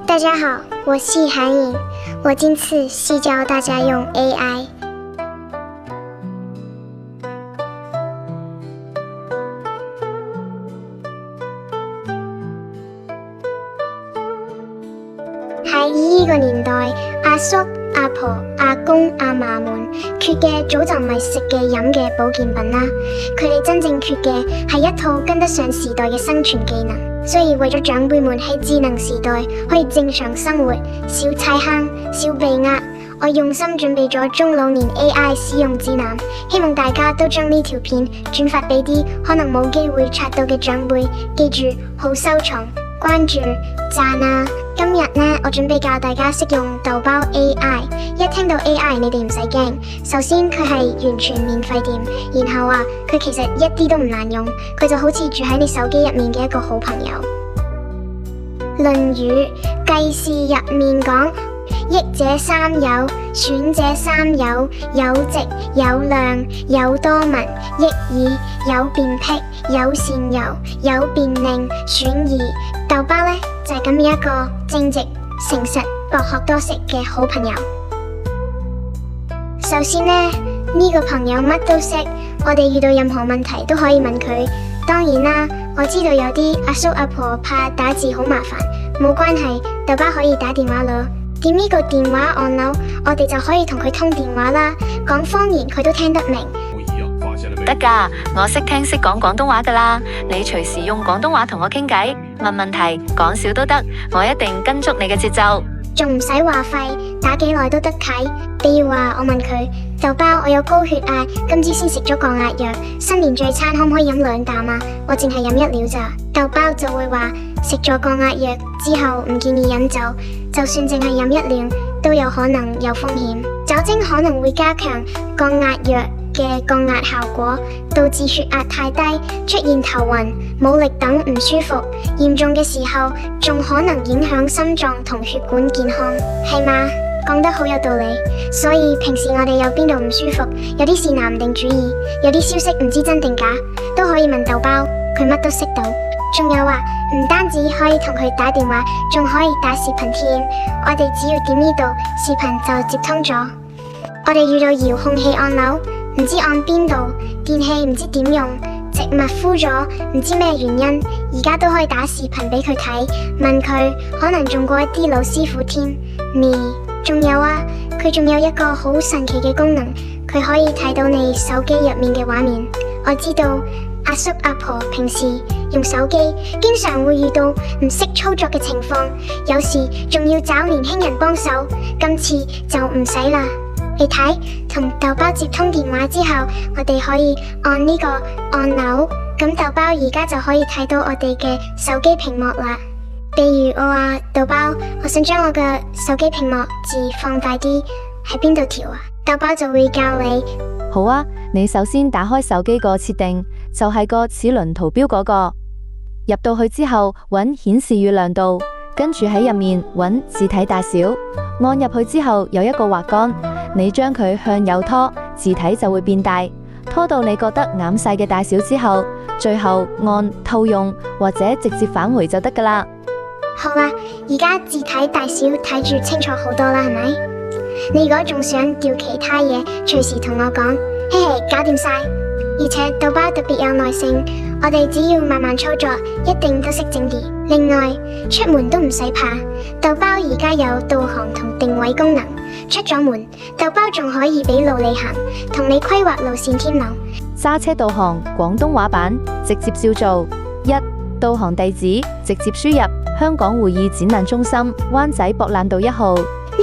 大家好，我是韩颖，我今次是教大家用 AI。喺呢個年代，阿叔、阿婆、阿公、阿嫲們缺嘅早就唔係食嘅飲嘅保健品啦，佢哋真正缺嘅係一套跟得上時代嘅生存技能。所以為咗長輩們喺智能時代可以正常生活，少踩坑、少被呃，我用心準備咗中老年 AI 使用指南，希望大家都將呢條片轉發俾啲可能冇機會刷到嘅長輩。記住，好收藏、關注、讚啊！今日呢，我準備教大家識用豆包 AI。一聽到 AI， 你哋唔使驚。首先佢係完全免費店，然後佢其實一啲都唔難用，佢就好似住喺你手機入面嘅一個好朋友。論語計事入面講：益者三友，損者三友，有直，有量，有多聞，益耳；有便辟，有善柔，有辯佞，損義。豆包呢，就係咁樣一個正直、誠實、博學多識嘅好朋友。首先呢，呢個朋友乜都識，我哋遇到任何問題都可以問佢。當然啦，我知道有啲阿叔阿婆怕打字好麻煩，冇關係，豆包可以打電話咯。點呢個電話按鈕，我哋就可以同佢通電話啦。講方言佢都聽得明。得㗎，我識聽識講廣東話㗎啦。你隨時用廣東話同我傾偈，問問題，講笑都得，我一定跟足你嘅節奏。仲唔使話費，打幾耐都得啟。比如話我問佢：豆包，我有高血壓，今朝先食咗降壓藥，新年聚餐可唔可以飲2啖啊？我淨係飲1了咋。豆包就會話：食咗降壓藥之後唔建議飲酒，就算淨係飲1了都有可能有風險。酒精可能會加強降壓藥嘅降壓效果，導致血壓太低，出現頭暈、冇力等唔舒服，嚴重嘅時候仲可能影響心臟同血管健康，係嘛？講得好有道理。所以平時我哋有邊度唔舒服，有啲事拿唔定主意，有啲消息唔知真定假，都可以問豆包，佢乜都識到。仲有唔單止可以同佢打電話，仲可以打視頻添。我哋只要點呢度，視頻就接通咗。我哋遇到遙控器按鈕，唔知按邊度，電器唔知點用，植物枯咗，唔知咩原因，而家都可以打視頻俾佢睇，問佢，可能仲過一啲老師傅添。仲有佢仲有一個好神奇嘅功能，佢可以睇到你手機入面嘅畫面。我知道阿叔阿婆平時用手機經常會遇到唔識操作嘅情況，有時仲要找年輕人幫手，今次就唔使啦。你睇，同豆包接通電話之後，我哋可以按呢個按鈕，咁豆包而家就可以睇到我哋嘅手機屏幕啦。比如我話豆包，我想將我嘅手機屏幕字放大啲，喺邊度調啊？豆包就會教你。好啊，你首先打開手機個設定，就係個齒輪圖標嗰個，入到去之後揾顯示與亮度，跟住喺入面揾字體大小，按入去之後有一個畫杆，你將佢向右拖，字體就會變大，拖到你覺得啱晒嘅大小之後，最後按套用或者直接返回就得㗎啦。好啦，而家字體大小睇住清楚好多啦，係咪？你如果仲想調其他嘢，隨時同我講，嘿嘿，搞掂晒。而且豆包特別有耐性，我哋只要慢慢操作，一定都識整掂。另外，出門都唔使怕，豆包而家有導航同定位功能，出咗門，豆包仲可以俾路你行，同你規劃路線添咯。揸車導航廣東話版，直接照做。1. 導航地址直接輸入香港會議展覽中心灣仔博覽道1號。呢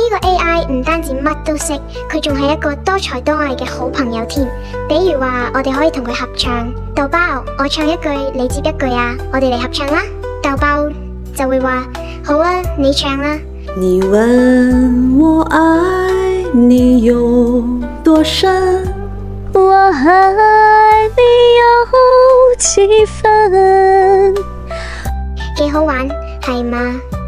個 AI 唔單止乜都識，佢仲係一個多才多藝嘅好朋友添。比如話，我哋可以同佢合唱。豆包，我唱一句，你接一句啊，我哋嚟合唱啦。豆包就會話：好啊，你唱啦。你問我愛你有多深，我愛你有幾分。幾好玩，係嘛？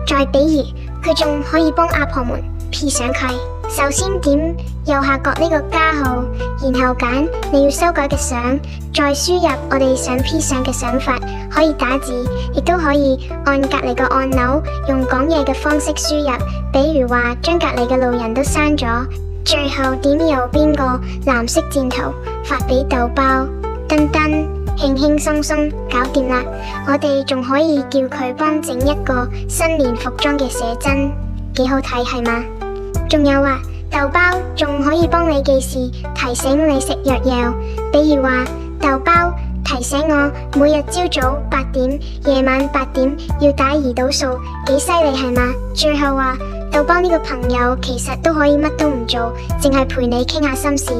再比如，佢仲可以幫阿婆們 P 上佢，首先點右下角呢個加號，然後揀你要修改嘅相，再輸入我哋想 P 相嘅想法，可以打字，亦都可以按隔籬個按鈕，用講嘢嘅方式輸入，比如話將隔籬嘅路人都刪咗。最後點右邊個藍色箭頭發俾豆包，噔噔，輕輕鬆鬆搞掂啦。我哋仲可以叫佢幫整一個新年服裝嘅寫真，幾好睇係嘛？仲有啊，豆包仲可以幫你記事，提醒你食藥藥，比如話豆包提醒我每日朝早8點、夜晚8點要打胰島素，幾犀利係嘛？最後話豆包呢個朋友其實都可以乜都唔做，淨係陪你傾下心事。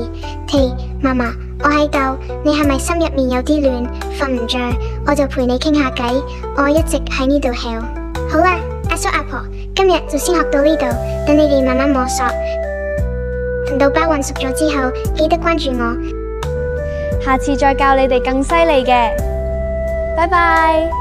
T，嫲嫲，我喺度，你係咪心入面有啲亂，瞓唔着？我就陪你傾下偈，我一直喺呢度 hea。好啦，阿叔阿婆，今日就先學到呢度，等你哋慢慢摸索。同豆包混熟咗之後，記得關注我，下次再教你哋更犀利嘅，拜拜。